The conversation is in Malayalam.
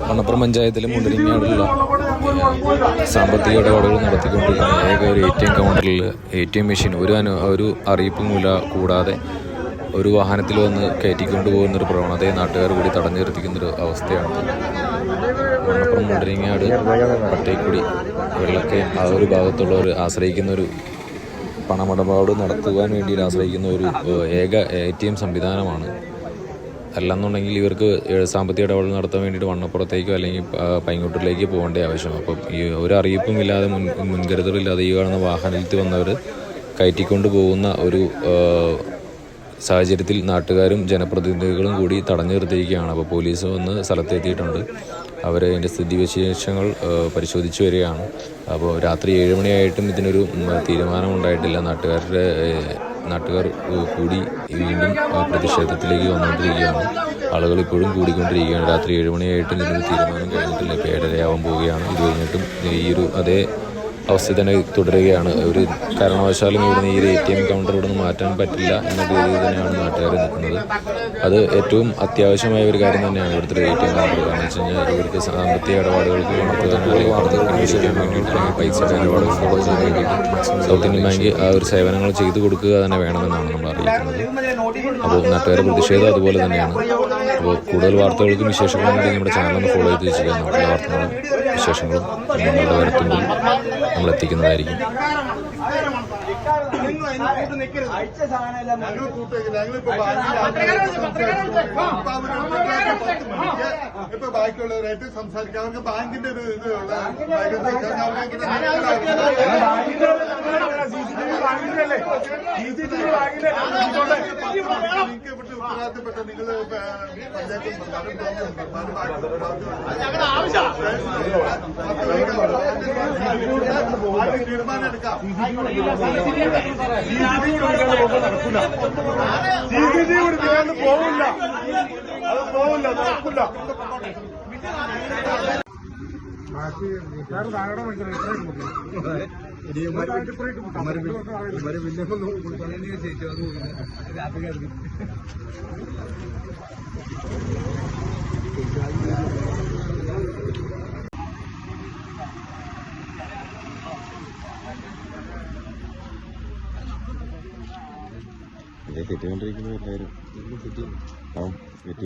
മണപ്പുറം പഞ്ചായത്തിലെ മുണ്ടരിങ്ങാടുള്ള സാമ്പത്തിക ഇടപാടുകൾ നടത്തിക്കൊണ്ടിരിക്കുന്ന ഏക ഒരു ATM കൗണ്ടറിൽ ATM മെഷീൻ ഒരു അറിയിപ്പും കൂടാതെ ഒരു വാഹനത്തിൽ വന്ന് കയറ്റിക്കൊണ്ടു പോകുന്നൊരു പ്രവണതയെ നാട്ടുകാർ കൂടി തടഞ്ഞു നിർത്തിക്കുന്നൊരു അവസ്ഥയാണ്. മണപ്പുറം മുണ്ടരിങ്ങാട് പട്ടേക്കുടി വെള്ളക്കയം ആ ഒരു ഭാഗത്തുള്ളവർ ആശ്രയിക്കുന്ന ഒരു പണമിടപാട് നടത്തുവാൻ വേണ്ടി ആശ്രയിക്കുന്ന ഒരു ഏക ATM സംവിധാനമാണ്. അല്ലെന്നുണ്ടെങ്കിൽ ഇവർക്ക് സാമ്പത്തിക ഇടപാടുകൾ നടത്താൻ വേണ്ടിയിട്ട് വണ്ണപ്പുറത്തേക്കോ അല്ലെങ്കിൽ പൈങ്ങോട്ടിലേക്ക് പോകേണ്ട ആവശ്യം. അപ്പം ഈ ഒരു അറിയിപ്പും ഇല്ലാതെ മുൻകരുതലില്ലാതെ ഈ കാണുന്ന വാഹനത്തിൽ വന്നവർ കയറ്റിക്കൊണ്ട് പോകുന്ന ഒരു സാഹചര്യത്തിൽ നാട്ടുകാരും ജനപ്രതിനിധികളും കൂടി തടഞ്ഞു നിർത്തിയിരിക്കുകയാണ്. അപ്പോൾ പോലീസ് വന്ന് സ്ഥലത്തെത്തിയിട്ടുണ്ട്. അവർ അതിൻ്റെ സ്ഥിതിവിശേഷങ്ങൾ പരിശോധിച്ച് വരികയാണ്. അപ്പോൾ രാത്രി 7 മണിയായിട്ടും ഇതിനൊരു തീരുമാനം ഉണ്ടായിട്ടില്ല. നാട്ടുകാർ കൂടി വീണ്ടും പ്രതിഷേധത്തിലേക്ക് വന്നുകൊണ്ടിരിക്കുകയാണ്. ആളുകൾ ഇപ്പോഴും കൂടിക്കൊണ്ടിരിക്കുകയാണ്. രാത്രി 7 മണിയായിട്ടും ഇതിനൊരു തീരുമാനം കഴിഞ്ഞിട്ടില്ല. ഇപ്പോൾ 7:30 പോവുകയാണ്. ഇത് കഴിഞ്ഞിട്ടും ഈ ഒരു അതേ അവസ്ഥ തന്നെ തുടരുകയാണ്. ഒരു കാരണവശാലും ഇവിടുന്ന് ഈ ATM കൗണ്ടർ ഇവിടെ നിന്ന് മാറ്റാൻ പറ്റില്ല എന്ന രീതിയിൽ തന്നെയാണ് നാട്ടുകാർ നിൽക്കുന്നത്. അത് ഏറ്റവും അത്യാവശ്യമായ ഒരു കാര്യം തന്നെയാണ് ഇവിടുത്തെ ATM കൗണ്ടർ. കാരണം വെച്ച് കഴിഞ്ഞാൽ ഇവർക്ക് സാമ്പത്തിക ഇടപാടുകൾക്ക് വാർത്തകൾ വേണ്ടിയിട്ട് പൈസ ഇടപാടുകൾ ഫോളോ ചെയ്യാൻ വേണ്ടിയിട്ട് സൗത്ത് ഇന്ത്യൻ ബാങ്ക് ആ ഒരു സേവനങ്ങൾ ചെയ്തു കൊടുക്കുക തന്നെ വേണമെന്നാണ് നമ്മൾ അറിയിക്കുന്നത്. അപ്പോൾ നാട്ടുകാരുടെ പ്രതിഷേധം അതുപോലെ തന്നെയാണ്. അപ്പോൾ കൂടുതൽ വാർത്തകൾക്കും വിശേഷങ്ങളും വേണ്ടി നമ്മുടെ ചാനലൊന്ന് ഫോളോ ചെയ്ത് വെച്ചിരിക്കുക. നാട്ടിലെ വാർത്തകളും വിശേഷങ്ങളും നിങ്ങളുടെ വരുത്തുമ്പോൾ നമ്മൾ എത്തിക്കുന്നതായിരിക്കും. ഇപ്പൊ ബാക്കിയുള്ളവരായിട്ട് സംസാരിക്കാം. അവർക്ക് ബാങ്കിന്റെ ഒരു ഇത് ഉത്തരവാദിത്തപ്പെട്ട നിങ്ങൾ തീരുമാനം എടുക്കാം. പോവില്ല, അത് പോവില്ല, നടക്കില്ല. തെറ്റിക്കൊണ്ടിരിക്കുന്ന എല്ലാവരും ഇല്ല